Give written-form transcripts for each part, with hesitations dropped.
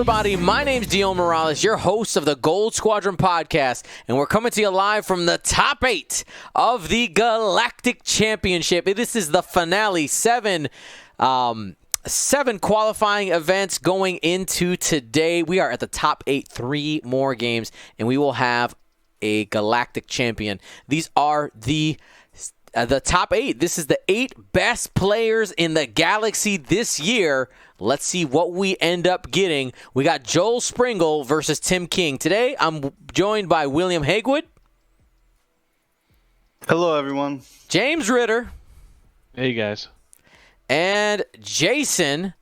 everybody. My name's Dion Morales, your host of the Gold Squadron podcast, and we're coming to you live from the top 8 of the Galactic Championship. This is the finale. Seven qualifying events going into today. We are at the top 8, 3 more games, and we will have a Galactic champion. These are the top 8. This is the 8 best players in the galaxy this year. Let's see what we end up getting. We got Joel Springle versus Tim King. Today, I'm joined by William Hagewood. Hello, everyone. James Ritter. Hey, guys. And Jason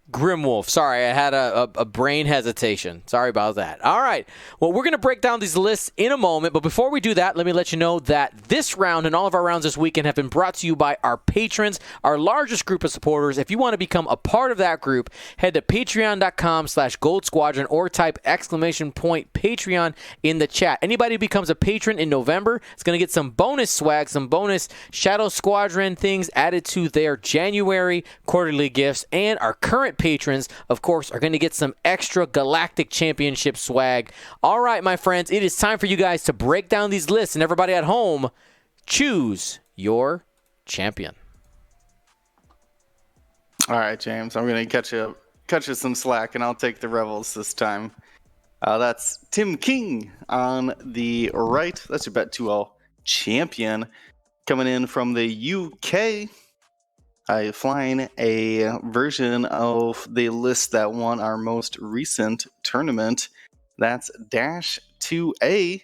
Grimwolf. Sorry, I had a brain hesitation. Sorry about that. All right. Well, we're going to break down these lists in a moment. But before we do that, let me let you know that this round and all of our rounds this weekend have been brought to you by our patrons, our largest group of supporters. If you want to become a part of that group, head to patreon.com/Gold Squadron or type !Patreon in the chat. Anybody who becomes a patron in November is going to get some bonus swag, some bonus Shadow Squadron things added to their January quarterly gifts, and our current patrons, of course, are going to get some extra Galactic Championship swag. All right, my friends, it is time for you guys to break down these lists, and everybody at home, choose your champion. All right, James, I'm going to cut you some slack, and I'll take the Rebels this time. That's Tim King on the right. That's your Bet 2L champion. Coming in from the UK. Flying a version of the list that won our most recent tournament. That's Dash 2A.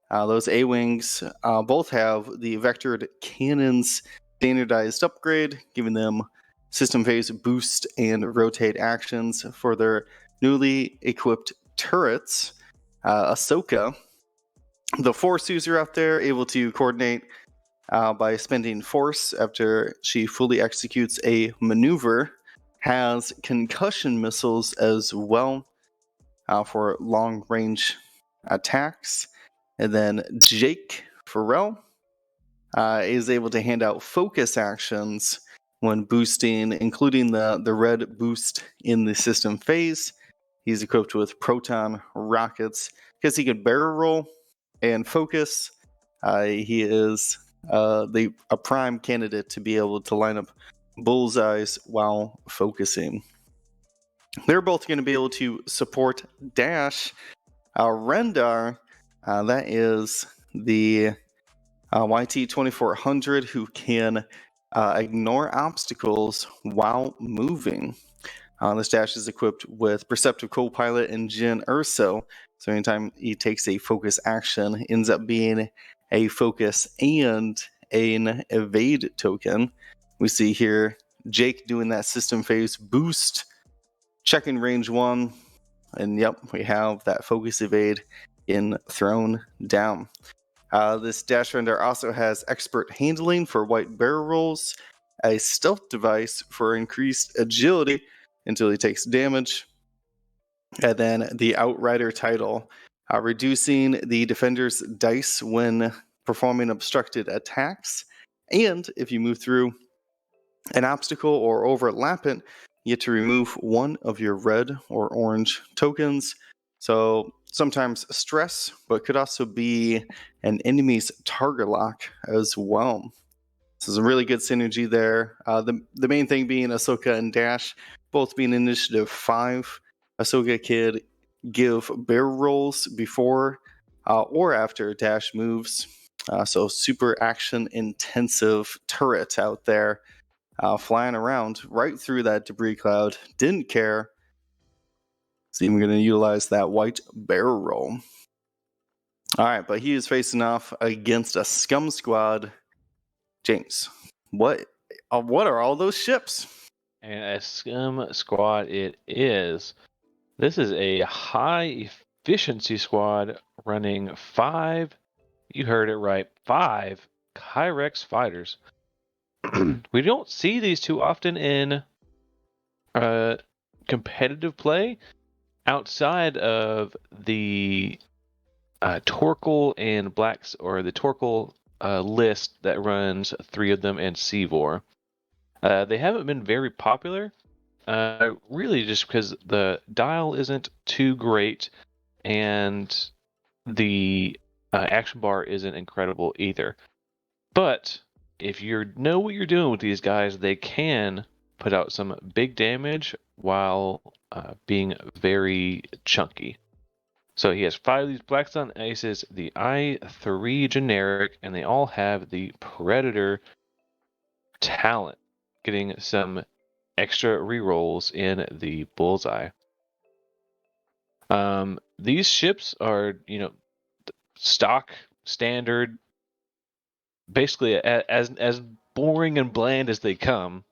Those A-Wings both have the vectored cannons standardized upgrade, giving them system phase boost and rotate actions for their newly equipped turrets. Ahsoka, the Force user out there, able to coordinate by spending force after she fully executes a maneuver, has concussion missiles as well for long-range attacks. And then Jake Farrell is able to hand out focus actions when boosting, including the red boost in the system phase. He's equipped with proton rockets because he can barrel roll and focus. He is a prime candidate to be able to line up bullseyes while focusing. They're both going to be able to support dash. Rendar, that is the YT-2400 who can ignore obstacles while moving. This dash is equipped with Perceptive Co-Pilot and Jyn Erso, so anytime he takes a focus action, ends up being a focus and an evade token. We see here Jake doing that system phase boost, checking range 1, and yep, we have that focus evade in thrown down. This dash render also has expert handling for white barrel rolls, a stealth device for increased agility until he takes damage, and then the Outrider title, reducing the defender's dice when performing obstructed attacks. And if you move through an obstacle or overlap it, you get to remove one of your red or orange tokens. So sometimes stress, but could also be an enemy's target lock as well. This is a really good synergy there. The main thing being Ahsoka and Dash, both being initiative 5. Ahsoka could give barrel rolls before or after Dash moves. So super action intensive turret out there flying around right through that debris cloud. Didn't care. He's even going to utilize that white barrel roll. All right, but he is facing off against a scum squad. James, what are all those ships? And a scum squad it is. This is a high efficiency squad running 5, you heard it right, 5 Kyrex fighters. We don't see these too often in competitive play outside of the Torkel and Blacks, or the Torkel list that runs 3 of them and Seavor. They haven't been very popular. really just because the dial isn't too great, and the action bar isn't incredible either. But if you know what you're doing with these guys, they can put out some big damage while being very chunky. So he has 5 of these Black Sun Aces, the I3 generic, and they all have the Predator talent, getting some extra rerolls in the bullseye. These ships are, stock, standard, basically as boring and bland as they come.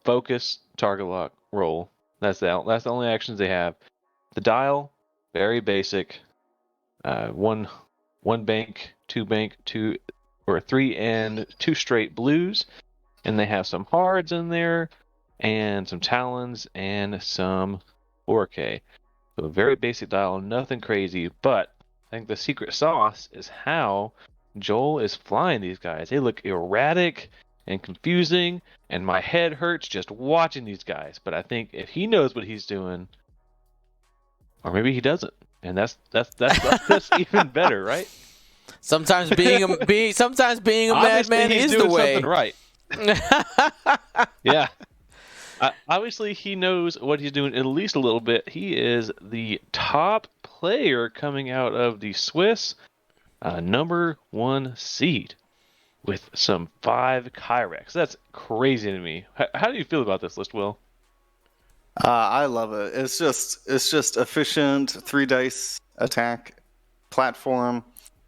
Focus, target lock, roll. That's the only actions they have. The dial, very basic. One bank, 2 bank, 2 or 3 and 2 straight blues, and they have some hards in there, and some talons, and some 4K. So a very basic dial, nothing crazy. But I think the secret sauce is how Joel is flying these guys. They look erratic and confusing, and my head hurts just watching these guys. But I think if he knows what he's doing, or maybe he doesn't, and that's even better, right? Sometimes being a madman is the way. Something right. Yeah. Obviously, he knows what he's doing at least a little bit. He is the top player coming out of the Swiss number 1 seed with some 5 Kyrex. That's crazy to me. How do you feel about this list, Will? I love it. It's just efficient 3 dice attack platform.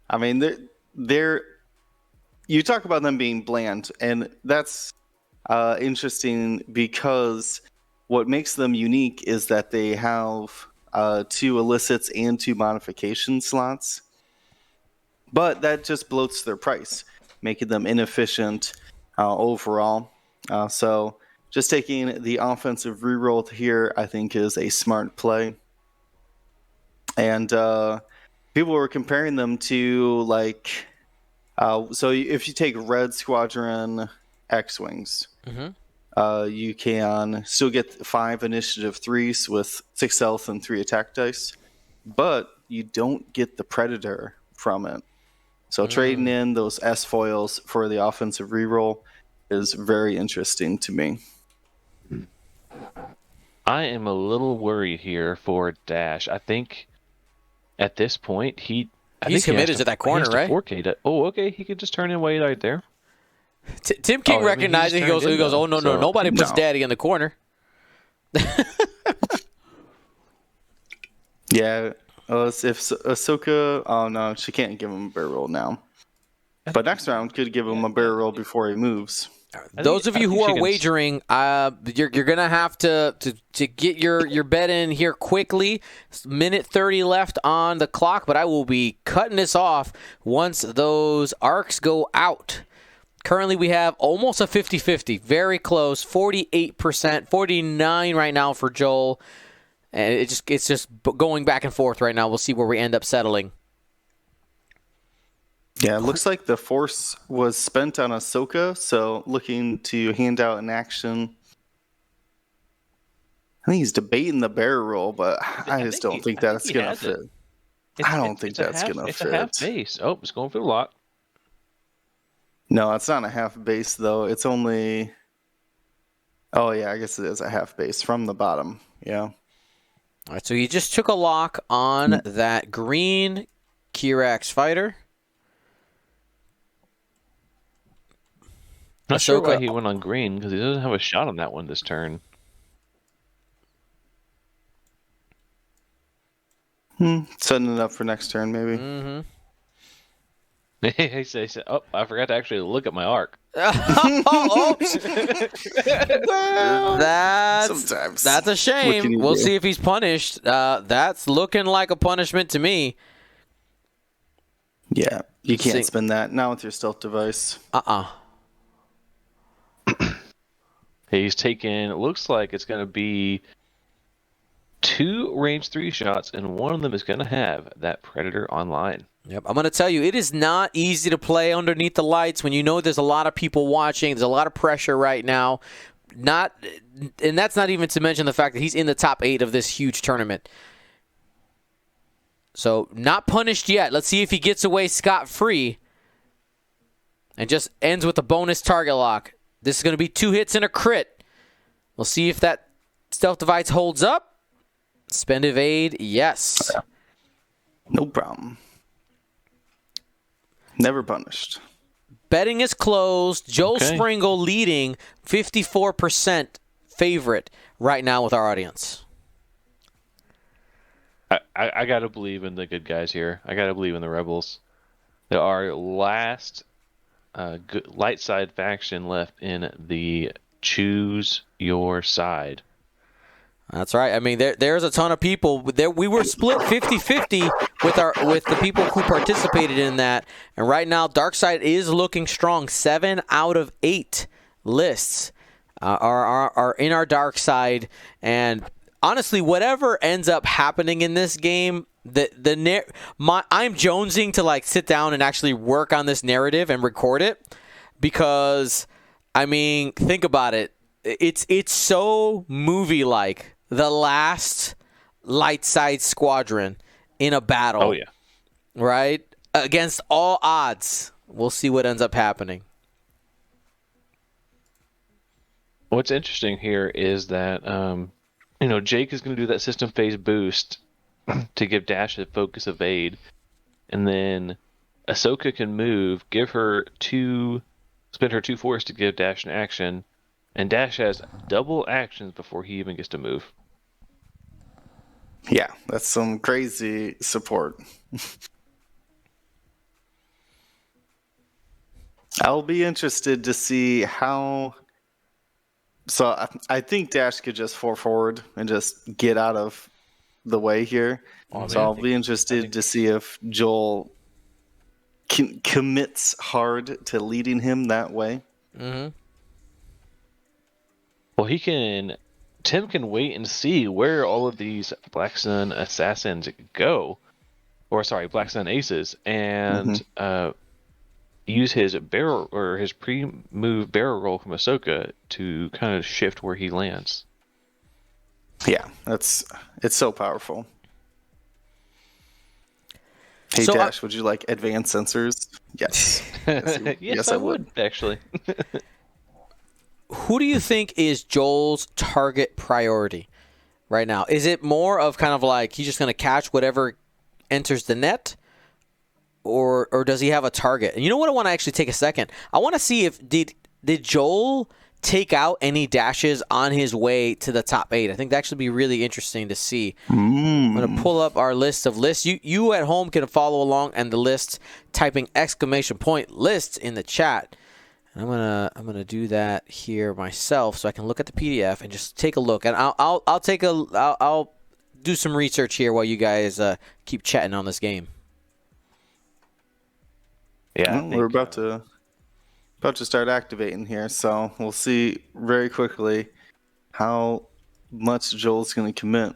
I mean, they're you talk about them being bland, and that's interesting because what makes them unique is that they have 2 elicits and 2 modification slots, but that just bloats their price, making them inefficient overall. So just taking the offensive reroll here, I think, is a smart play. And people were comparing them to, like, so if you take Red Squadron X-Wings, you can still get 5 initiative 3s with 6 health and 3 attack dice, but you don't get the Predator from it. So trading in those S foils for the offensive reroll is very interesting to me. I am a little worried here for Dash. I think at this point he's committed to that corner, right? 4K to, okay, he could just turn in way right there. Tim King recognized it. He goes, oh, no, nobody puts Daddy in the corner. Yeah, if Ahsoka, oh no, she can't give him a barrel roll now. But next round could give him a barrel roll before he moves. Those of you who are wagering, you're gonna have to get your bet in here quickly. Minute 30 left on the clock, but I will be cutting this off once those arcs go out. Currently, we have almost a 50-50, very close, 48%, 49% right now for Joel, and it's just going back and forth right now. We'll see where we end up settling. Yeah, it looks like the force was spent on Ahsoka, so looking to hand out an action. I think he's debating the barrel roll, but I just don't think that's going to fit. I don't think that's going to fit. It's a half base. Oh, it's going for the lot. No, it's not a half base, though. It's only... Oh, yeah, I guess it is a half base from the bottom. Yeah. All right, so you just took a lock on that green Kirax fighter. Not sure why he went on green, because he doesn't have a shot on that one this turn. Setting it up for next turn, maybe. He said, oh, I forgot to actually look at my arc. Sometimes. That's a shame. We'll see if he's punished. That's looking like a punishment to me. Yeah, you can't spin that. Not with your stealth device. He's taken, it looks like it's going to be 2 range 3 shots, and one of them is going to have that Predator online. Yep, I'm going to tell you, it is not easy to play underneath the lights when you know there's a lot of people watching. There's a lot of pressure right now. and that's not even to mention the fact that he's in the top 8 of this huge tournament. So not punished yet. Let's see if he gets away scot-free and just ends with a bonus target lock. This is going to be 2 hits and a crit. We'll see if that stealth device holds up. Spend evade, yes. No problem. Never punished. Betting is closed. Joel Springle leading 54% favorite right now with our audience. I got to believe in the good guys here. I got to believe in the Rebels. They're our last light side faction left in the choose your side. That's right. I mean, there's a ton of people. We were split 50-50 with the people who participated in that. And right now, Dark Side is looking strong. 7 out of 8 lists are in our Dark Side. And honestly, whatever ends up happening in this game, I'm jonesing to like sit down and actually work on this narrative and record it, because I mean, think about it. It's so movie-like. The last light side squadron in a battle. Oh, yeah. Right? Against all odds. We'll see what ends up happening. What's interesting here is that, Jake is going to do that system phase boost to give Dash a focus evade. And then Ahsoka can move, spend her 2 force to give Dash an action. And Dash has double actions before he even gets to move. Yeah, that's some crazy support. I'll be interested to see how... So I think Dash could just forward and just get out of the way here. I'll be interested to see if Joel commits hard to leading him that way. Mm-hmm. Well, Tim can wait and see where all of these Black Sun assassins go, Black Sun aces, and use his barrel or his pre-move barrel roll from Ahsoka to kind of shift where he lands. Yeah, it's so powerful. Hey, So, Dash, would you like advanced sensors? Yes. Yes, I would actually. Who do you think is Joel's target priority right now? Is it more of kind of like he's just going to catch whatever enters the net? Or does he have a target? And you know what? I want to actually take a second. I want to see if did Joel take out any dashes on his way to the top 8. I think that should be really interesting to see. I'm going to pull up our list of lists. You at home can follow along and the list, typing ! Lists in the chat. And I'm gonna do that here myself so I can look at the PDF and just take a look. And I'll do some research here while you guys keep chatting on this game. Yeah, we're about to start activating here, so we'll see very quickly how much Joel's going to commit.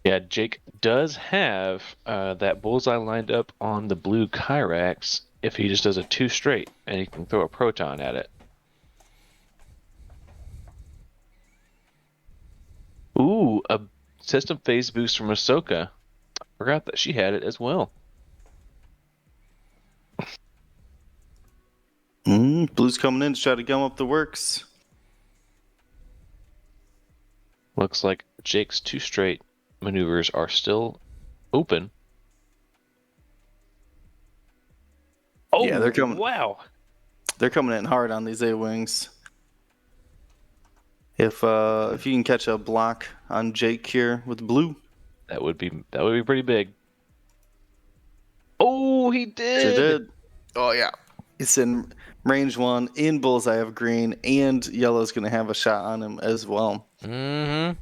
Yeah, Jake does have that bullseye lined up on the blue Kyrax if he just does a 2 straight, and he can throw a proton at it. Ooh, a system phase boost from Ahsoka. Forgot that she had it as well. Blue's coming in to try to gum up the works. Looks like Jake's 2 straight maneuvers are still open. Oh, yeah, they're coming. Wow. They're coming in hard on these A-wings. If you can catch a block on Jake here with Blue, that would be pretty big. Oh, he did. Sure did. Oh yeah. It's in range 1, in bullseye of green, and yellow's going to have a shot on him as well. Mm-hmm.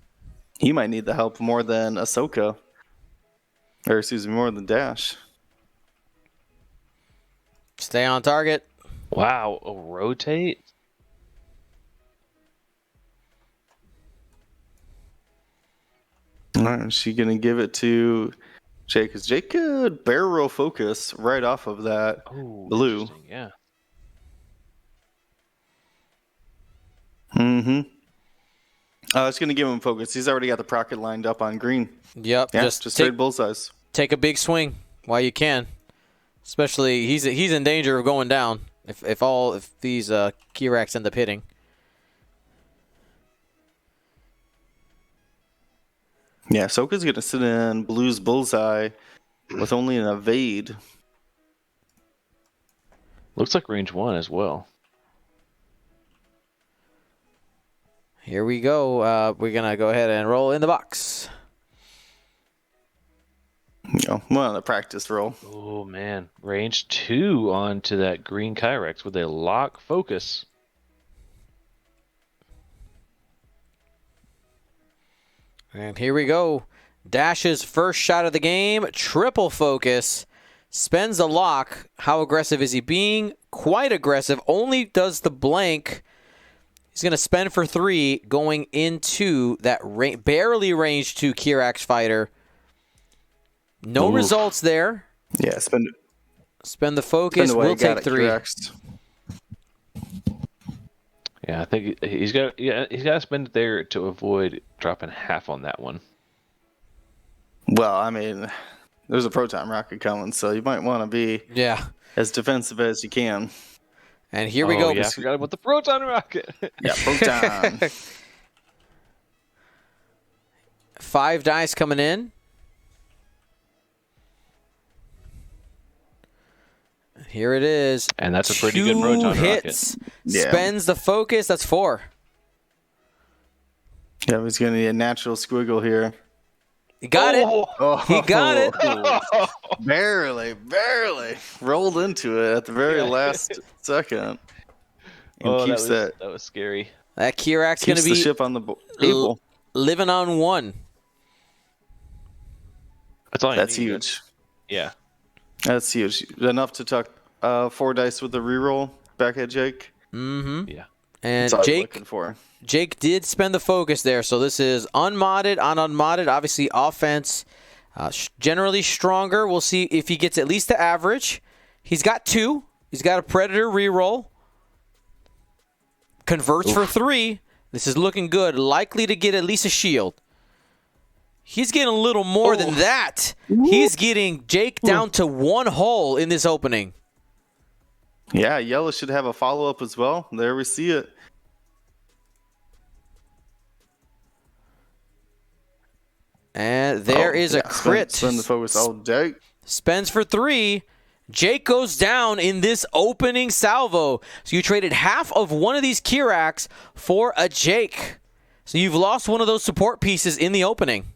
He might need the help more than Ahsoka. Or, excuse me, more than Dash. Stay on target. Wow, a rotate? All right, is she going to give it to Jake? Because Jake could barrel roll focus right off of that Blue. Yeah. Mm-hmm. It's going to give him focus. He's already got the procket lined up on green. Yep. Yeah, just straight bullseyes. Take a big swing while you can. Especially, he's in danger of going down if these Kirax end up hitting. Yeah, Soka's going to sit in blue's bullseye with only an evade. Looks like range 1 as well. Here we go. We're going to go ahead and roll in the box. Well, the practice roll. Oh, man. Range 2 onto that green Kyrex with a lock focus. And here we go. Dash's first shot of the game. Triple focus. Spends the lock. How aggressive is he being? Quite aggressive. Only does the blank. He's going to spend for 3 going into that barely range 2 Kirax fighter. No results there. Yeah, spend the focus. We'll take 3. Yeah, I think he's got to spend it there to avoid dropping half on that one. Well, I mean, there's a proton rocket coming, so you might want to be as defensive as you can. And here we go. Yeah, I forgot about the proton rocket. Yeah, proton. 5 dice coming in. Here it is. And that's a pretty good proton hits. rocket. Yeah. Spends the focus. That's 4. Yeah, he's going to need a natural squiggle here. He got it. He got it. Barely rolled into it at the very last second. And keeps that was scary. That Kirax going to be the ship on the table. Living on 1. That's all. That's huge. Yeah, that's huge. Enough to tuck 4 dice with the reroll back at Jake. Mm-hmm. Yeah. And that's all you're looking for. Jake did spend the focus there, so this is unmodded on unmodded. Obviously, offense generally stronger. We'll see if he gets at least the average. He's got 2. He's got a Predator reroll. Converts for 3. This is looking good. Likely to get at least a shield. He's getting a little more than that. He's getting Jake down to 1 hole in this opening. Yeah, yellow should have a follow-up as well. There we see it. And there is a crit. Spend the focus all day. Spends for 3. Jake goes down in this opening salvo. So you traded half of one of these Kirax for a Jake. So you've lost one of those support pieces in the opening.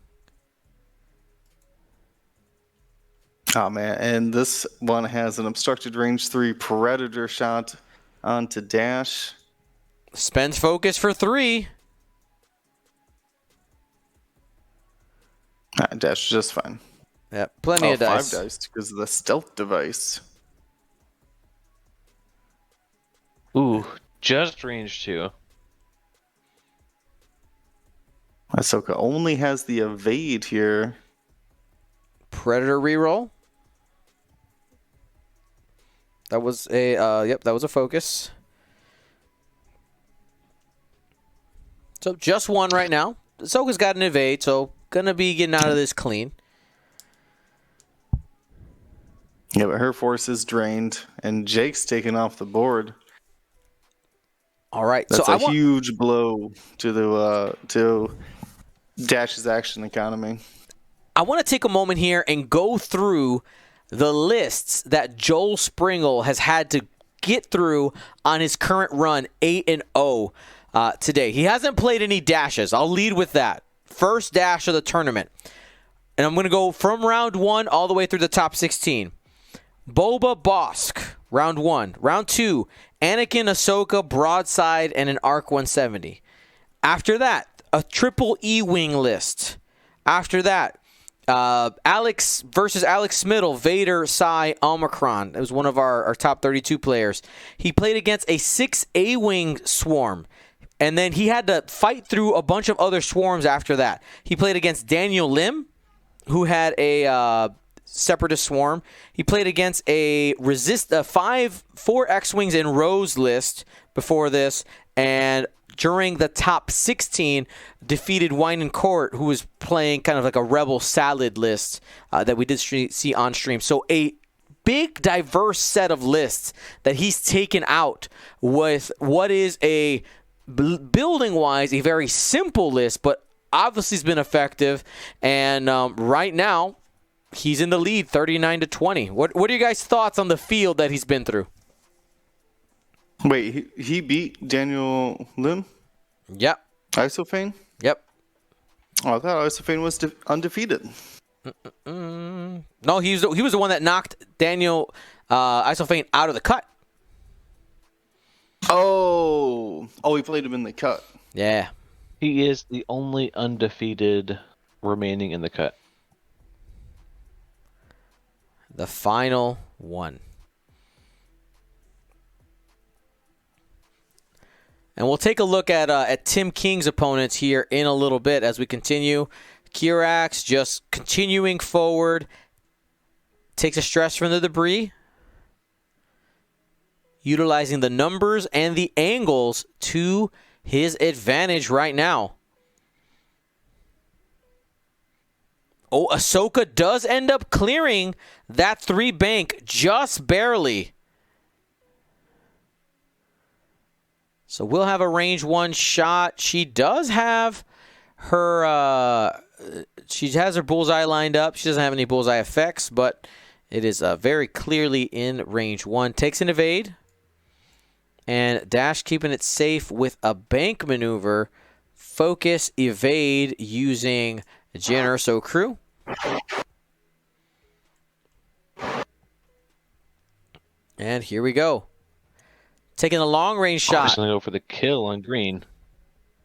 Oh, man. And this one has an obstructed range 3 Predator shot onto Dash. Spends focus for 3. Dash is just fine. Yeah, plenty of dice. 5 dice because of the stealth device. Ooh, just range 2. Ahsoka only has the evade here. Predator reroll. That was a that was a focus. So just 1 right now. Ahsoka's got an evade, so gonna be getting out of this clean. Yeah, but her force is drained, and Jake's taken off the board. All right, that's so a huge blow to the to Dash's action economy. I want to take a moment here and go through the lists that Joel Springle has had to get through on his current run, 8-0 today. He hasn't played any dashes. I'll lead with that. First dash of the tournament. And I'm going to go from round 1 all the way through the top 16. Boba Bosk, round 1. Round 2, Anakin, Ahsoka, Broadside, and an Arc 170. After that, a triple E-Wing list. After that, Alex versus Alex Smittle, Vader, Psy, Omicron. It was one of our top 32 players. He played against a 6 A-Wing swarm. And then he had to fight through a bunch of other swarms after that. He played against Daniel Lim, who had a Separatist swarm. He played against a 4 X-Wings and Rose list before this. And during the top 16, defeated Wine and Court, who was playing kind of like a Rebel Salad list that we did see on stream. So a big, diverse set of lists that he's taken out with what is a building-wise a very simple list, but obviously has been effective. And right now, he's in the lead, 39-20. What are you guys' thoughts on the field that he's been through? Wait, he beat Daniel Lim? Yep. Isophane? Yep. Oh, I thought Isophane was undefeated. No, he was the one that knocked Daniel Isophane out of the cut. Oh, he played him in the cut. Yeah. He is the only undefeated remaining in the cut. The final one. And we'll take a look at Tim King's opponents here in a little bit as we continue. Kirax just continuing forward. Takes a stress from the debris. Utilizing the numbers and the angles to his advantage right now. Oh, Ahsoka does end up clearing that 3 bank just barely. So we'll have a range 1 shot. She does have her she has her bullseye lined up. She doesn't have any bullseye effects, but it is very clearly in range 1. Takes an evade. And Dash keeping it safe with a bank maneuver. Focus, evade using Jyn Erso crew. And here we go. Taking a long range shot. Just going to go for the kill on green.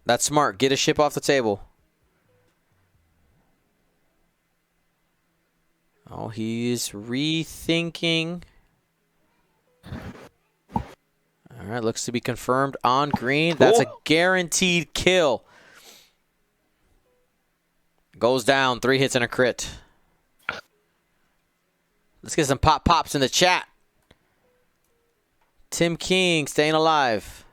That's smart. Get a ship off the table. Oh, he's rethinking. All right, looks to be confirmed on green. That's a guaranteed kill. Goes down. 3 hits and a crit. Let's get some pops in the chat. Tim King staying alive.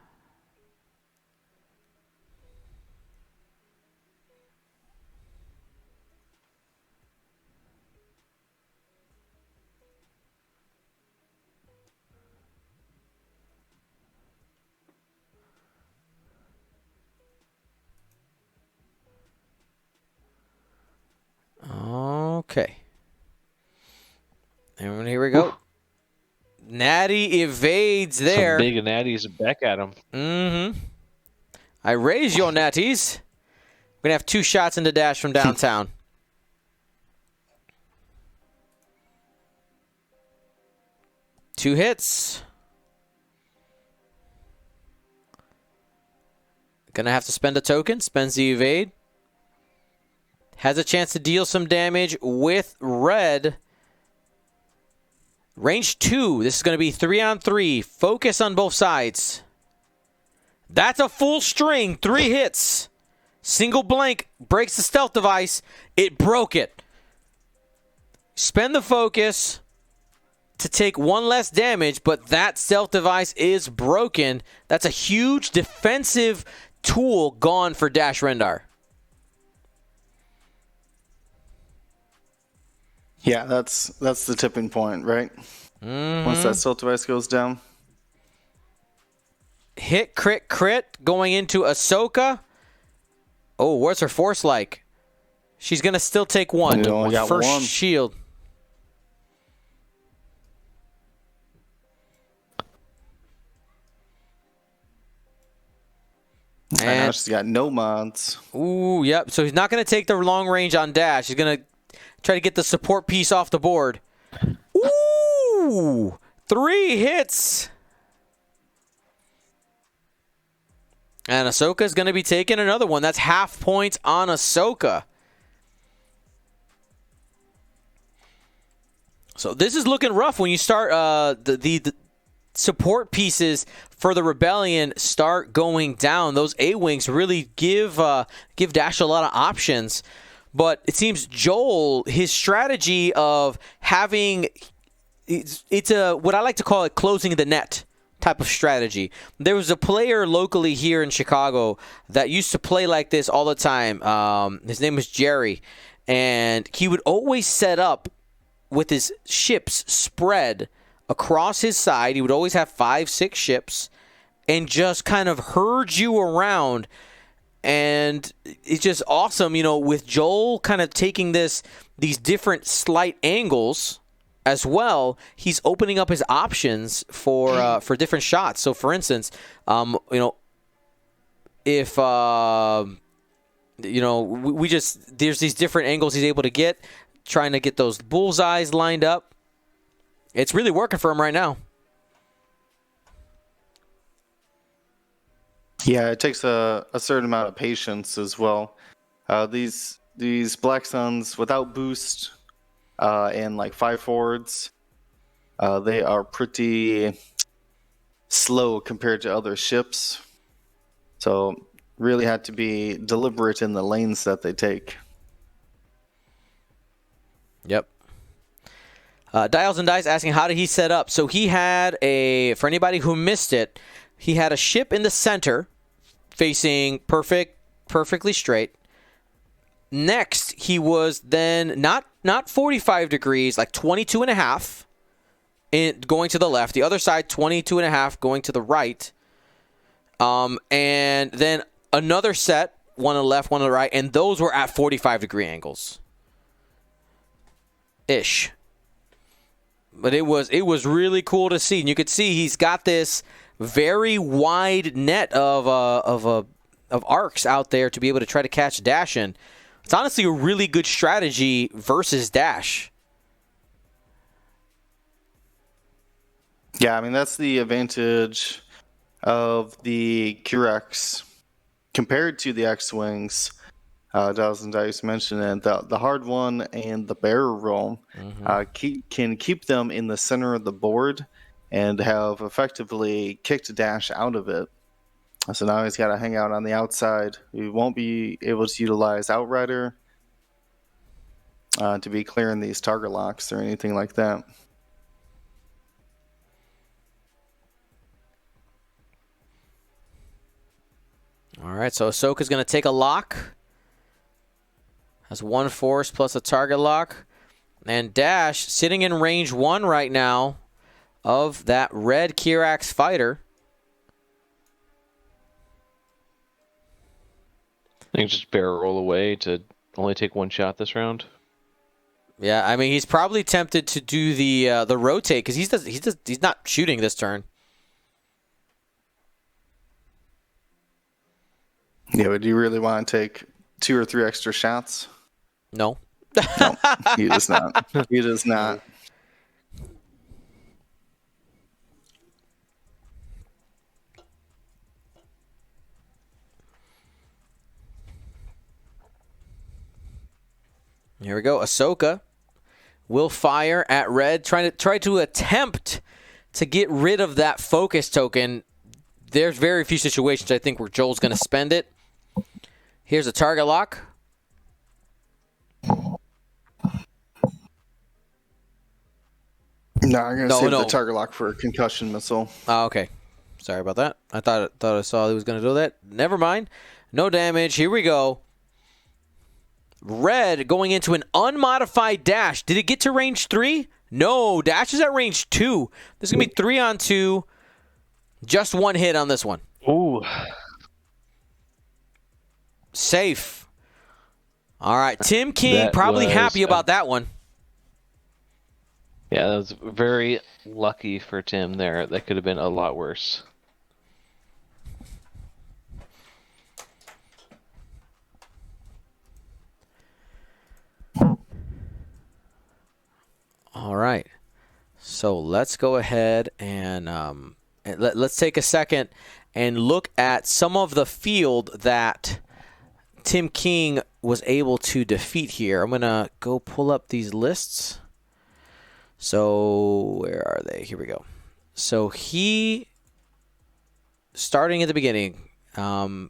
Okay. And here we go. Natty evades there. Some big natties back at him. Mm-hmm. I raise your natties. We're going to have 2 shots into Dash from downtown. Two hits. Going to have to spend a token. Spends the evade. Has a chance to deal some damage with red. Range 2. This is going to be 3-on-3. Focus on both sides. That's a full string. 3 hits. Single blank. Breaks the stealth device. It broke it. Spend the focus to take 1 less damage, but that stealth device is broken. That's a huge defensive tool gone for Dash Rendar. Yeah, that's the tipping point, right? Once that stealth device goes down. Hit, crit, going into Ahsoka. Oh, what's her force like? She's going to still take 1. You only got First 1. shield. And now she's got no mods. Ooh, yep. So he's not going to take the long range on Dash. He's going to try to get the support piece off the board. Ooh! 3 hits. And Ahsoka's going to be taking another one. That's half points on Ahsoka. So this is looking rough when you start the support pieces for the Rebellion start going down. Those A-Wings really give Dash a lot of options. But it seems Joel, his strategy of having, it's a what I like to call it closing the net type of strategy. There was a player locally here in Chicago that used to play like this all the time. His name was Jerry, and he would always set up with his ships spread across his side. He would always have 5-6 ships and just kind of herd you around. And it's just awesome, with Joel kind of taking these different slight angles as well. He's opening up his options for different shots. So, for instance, if we just there's these different angles he's able to get, trying to get those bullseyes lined up. It's really working for him right now. Yeah, it takes a certain amount of patience as well. These Black Suns without boost and like 5 forwards, they are pretty slow compared to other ships. So really had to be deliberate in the lanes that they take. Yep. Dials and Dice asking, how did he set up? So he had for anybody who missed it, he had a ship in the center facing perfectly straight. Next, he was then not 45 degrees, like 22 and a half going to the left. The other side, 22 and a half going to the right. And then another set, one on the left, one on the right, and those were at 45-degree angles. Ish. But it was really cool to see. And you could see he's got this very wide net of arcs out there to be able to try to catch Dash in. It's honestly a really good strategy versus Dash. Yeah, I mean, that's the advantage of the Q-Rex compared to the X-Wings. Dials and Dice mentioned it. The hard one and the barrel roll can keep them in the center of the board and have effectively kicked Dash out of it. So now he's got to hang out on the outside. He won't be able to utilize Outrider to be clearing these target locks or anything like that. All right, so Ahsoka's going to take a lock. Has 1 force plus a target lock. And Dash sitting in range 1 right now of that red Kirax fighter. I think just barrel roll away to only take 1 shot this round. Yeah, I mean, he's probably tempted to do the rotate because he's not shooting this turn. Yeah, but do you really want to take 2 or 3 extra shots? No. No, he does not. He does not. Here we go. Ahsoka will fire at red, try to attempt to get rid of that focus token. There's very few situations, I think, where Joel's going to spend it. Here's a target lock. No, I'm going to save the target lock for a concussion missile. Oh, okay. Sorry about that. I thought I saw he was going to do that. Never mind. No damage. Here we go. Red going into an unmodified Dash. Did it get to range 3? No. Dash is at range 2. This is going to be 3 on 2. Just 1 hit on this one. Ooh. Safe. All right. Tim King probably happy about that one. Yeah, that was very lucky for Tim there. That could have been a lot worse. All right. So let's go ahead and let's take a second and look at some of the field that Tim King was able to defeat here. I'm going to go pull up these lists. So where are they? Here we go. So he, starting at the beginning, oh,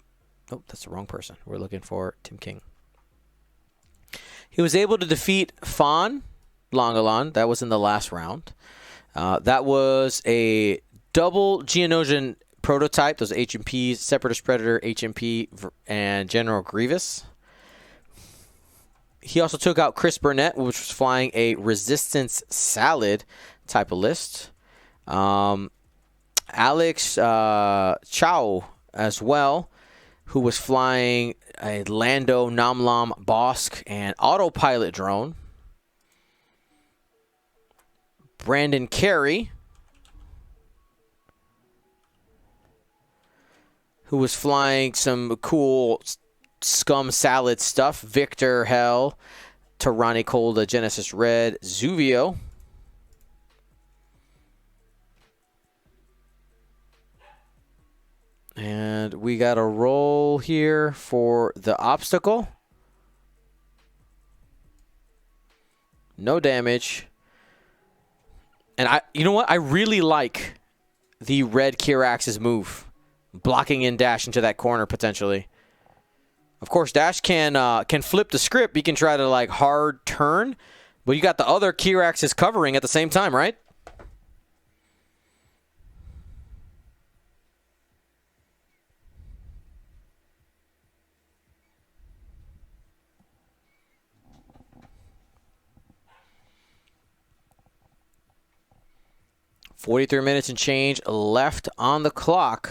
that's the wrong person. We're looking for Tim King. He was able to defeat Fawn Longalon. That was in the last round. That was a double Geonosian prototype, those HMPs, Separatist Predator, HMP, and General Grievous. He also took out Chris Burnett, which was flying a Resistance Salad type of list. Alex Chow as well, who was flying a Lando Namlam Bosk and autopilot drone. Brandon Carey, who was flying some cool Scum Salad stuff. Victor Hell, Tarani Colda, Genesis Red, Zuvio. And we got a roll here for the obstacle. No damage. And you know what? I really like the red Kirax's move. Blocking in Dash into that corner potentially. Of course, Dash can flip the script. He can try to like hard turn. But you got the other Kirax's covering at the same time, right? .43 minutes and change left on the clock.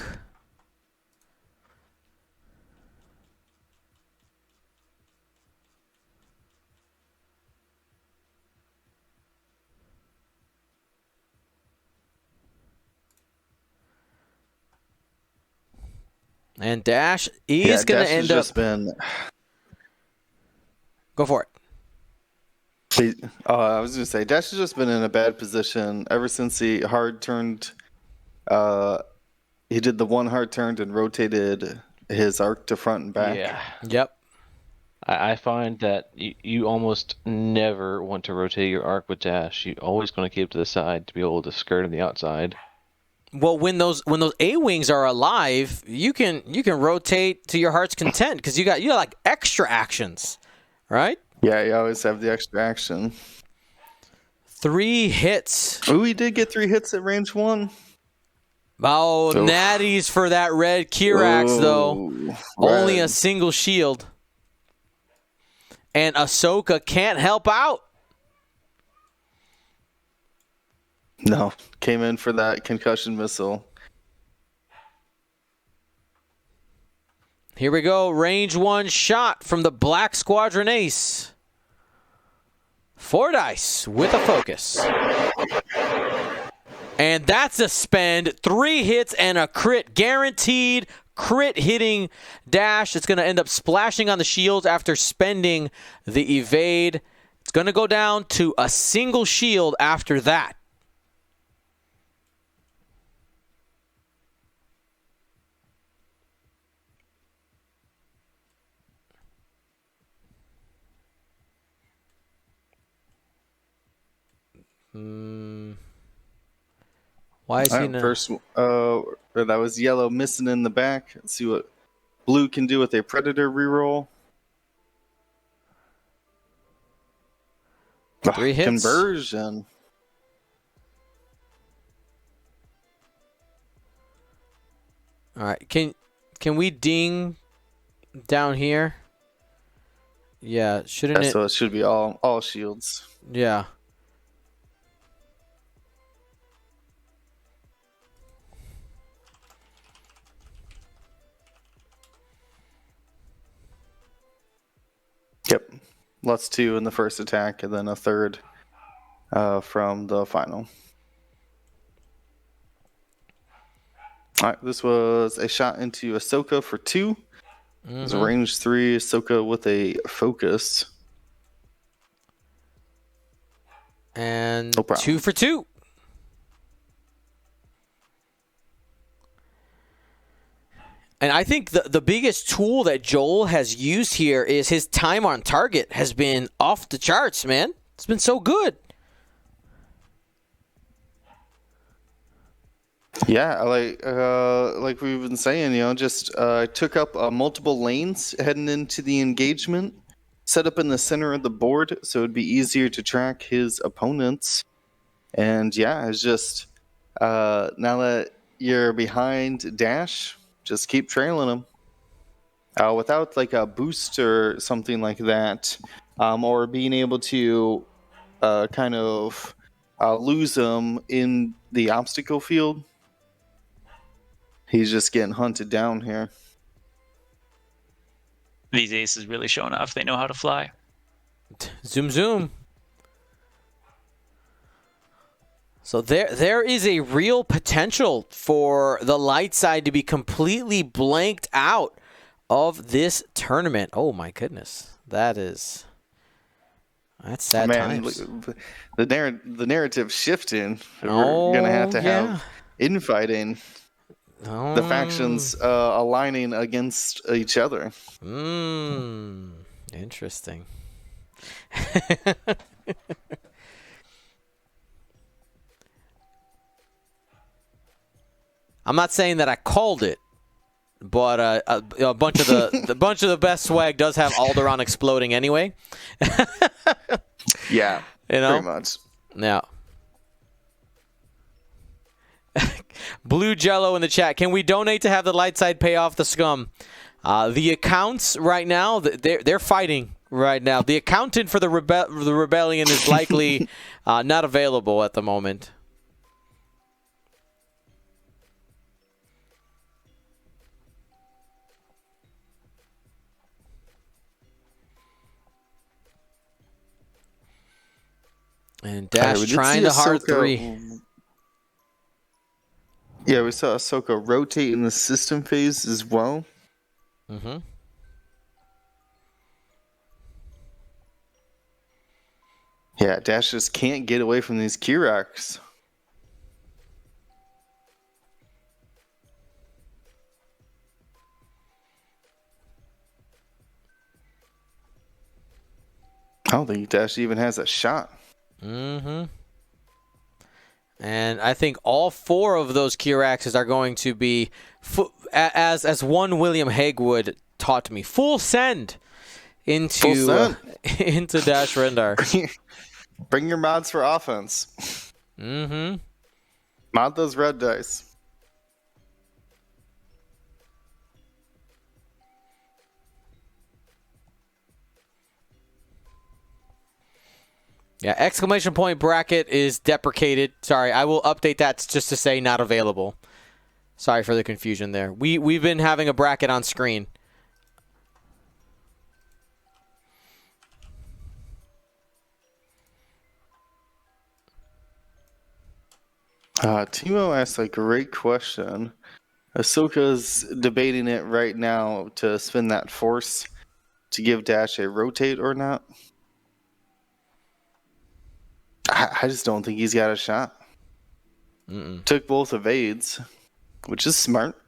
And Dash is going to end up... Go for it. I was going to say, Dash has just been in a bad position ever since he hard turned. He did the one hard turned and rotated his arc to front and back. Yeah. Yep. I find that you almost never want to rotate your arc with Dash. You're always going to keep it to the side to be able to skirt on the outside. Well, when those A-wings are alive, you can rotate to your heart's content because you got like extra actions, right? Yeah, you always have the extra action. 3 hits. Oh, he did get 3 hits at range 1. Oh, natties for that red Kirax, though. Red. Only a single shield. And Ahsoka can't help out. No, came in for that concussion missile. Here we go. Range 1 shot from the Black Squadron Ace. 4 dice with a focus. And that's a spend. 3 hits and a crit. Guaranteed crit hitting Dash. It's going to end up splashing on the shields after spending the evade. It's going to go down to a single shield after that. Why is he not? First, that was yellow missing in the back. Let's see what blue can do with a predator reroll. 3 hits. Conversion. All right. Can we ding down here? Yeah, shouldn't it? So it should be all shields. Yeah. Yep. Lots 2 in the first attack, and then a 3rd from the final. All right, this was a shot into Ahsoka for 2. It was a range 3 Ahsoka with a focus. And No problem. 2 for 2. And I think the biggest tool that Joel has used here is his time on target has been off the charts, man. It's been so good. Yeah, like we've been saying, just took up multiple lanes heading into the engagement, set up in the center of the board so it'd be easier to track his opponents. And yeah, it's just Now that you're behind Dash, just keep trailing him. Without like a boost or something like that, or being able to kind of lose him in the obstacle field, he's just getting hunted down here. These aces really showing off. They know how to fly. Zoom, zoom. So there is a real potential for the light side to be completely blanked out of this tournament. Oh my goodness, that's sad times. The narrative shifting. We're gonna have to have infighting. The factions aligning against each other. Interesting. I'm not saying that I called it, but a bunch of the best swag does have Alderaan exploding anyway. Yeah, you know, pretty much. Yeah. Blue Jello in the chat. Can we donate to have the light side pay off the scum? The accounts right now, they're fighting right now. The accountant for the rebellion is likely not available at the moment. And Dash trying to hard three. Yeah, we saw Ahsoka rotate in the system phase as well. Mm-hmm. Yeah, Dash just can't get away from these Kiraks. I don't think Dash even has a shot. Mm-hmm. And I think all four of those Kiraxes are going to be, as one William Hagwood taught me, full send into into Dash Rendar. Bring your mods for offense. Mm-hmm. Mod those red dice. Yeah, exclamation point bracket is deprecated. Sorry, I will update that just to say not available. Sorry for the confusion there. We've been having a bracket on screen. Timo asked a great question. Ahsoka's debating it right now to spin that force to give Dash a rotate or not. I just don't think he's got a shot. Took both evades, which is smart.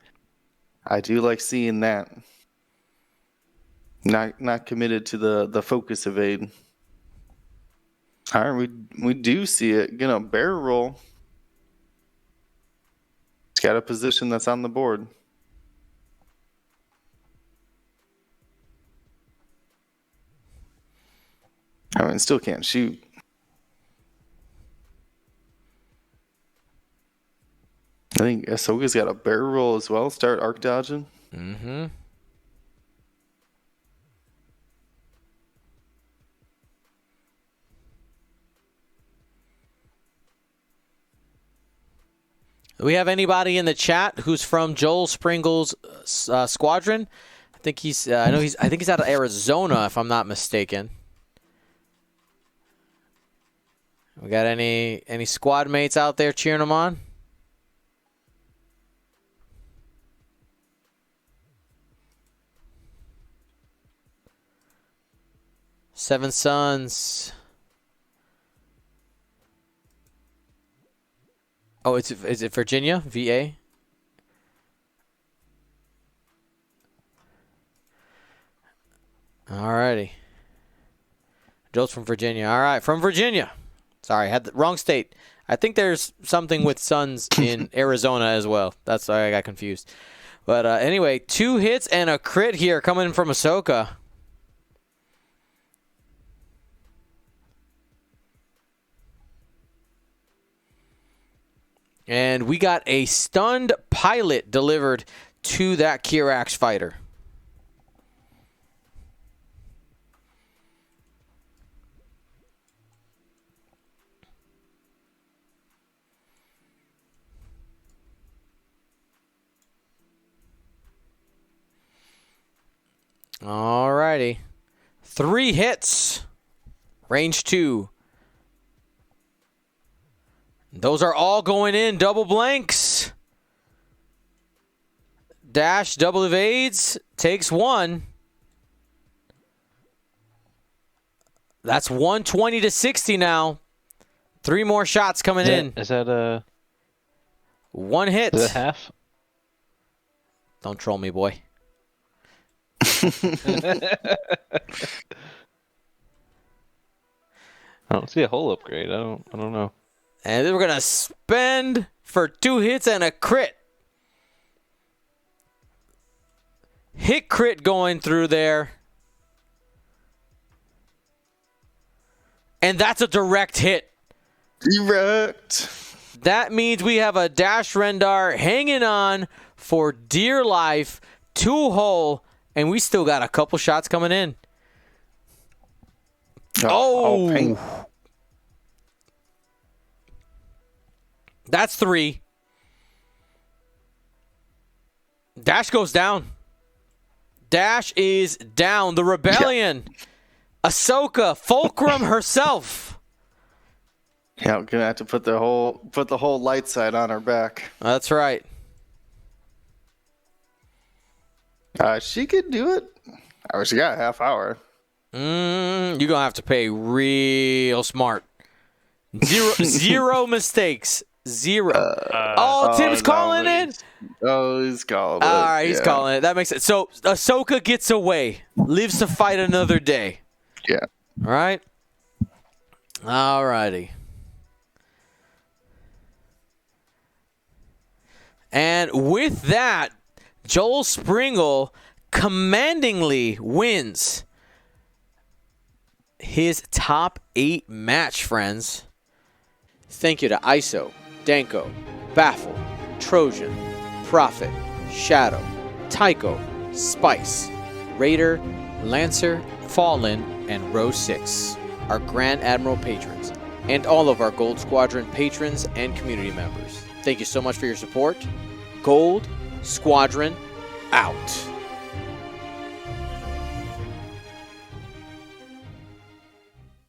I do like seeing that. Not committed to the focus evade. All right, we do see it. Gonna barrel roll. It's got a position that's on the board. I mean, still can't shoot. I think Ahsoka's got a barrel roll as well. Start arc dodging. Mm-hmm. Do we have anybody in the chat who's from Joel Springle's squadron? I think he's. I think he's out of Arizona, if I'm not mistaken. We got any squad mates out there cheering him on? Seven Sons. Oh, is it Virginia? VA? Alrighty. Joel's from Virginia. All right, from Virginia. Sorry, I had the wrong state. I think there's something with Sons in Arizona as well. That's why I got confused. But anyway, 2 hits and a crit here coming from Ahsoka. And we got a stunned pilot delivered to that Kirax fighter. Alrighty. 3 hits. Range 2. Those are all going in. Double blanks. Dash double evades. Takes 1. That's 120 to 60 now. 3 more shots coming in. Is that 1 hit. is that half? Don't troll me, boy. I don't see a whole upgrade. I don't know. And then we're gonna spend for 2 hits and a crit. Hit crit going through there. And that's a direct hit. Direct. That means we have a Dash Rendar hanging on for dear life, 2 hull, and we still got a couple shots coming in. Oh! Pain. That's 3. Dash goes down. Dash is down. The Rebellion. Ahsoka, Fulcrum herself. Yeah, we're gonna have to put the whole light side on her back. That's right. She could do it. She got a half hour. You're gonna have to pay real smart. Zero mistakes. 0. Tim's calling it. He's calling it. All right, he's calling it. That makes sense. So Ahsoka gets away, lives to fight another day. Yeah. All right. All righty. And with that, Joel Springle commandingly wins his top 8 match, friends. Thank you to ISO, Danko, Baffle, Trojan, Prophet, Shadow, Tycho, Spice, Raider, Lancer, Fallen, and Row 6, our Grand Admiral patrons, and all of our Gold Squadron patrons and community members. Thank you so much for your support. Gold Squadron out.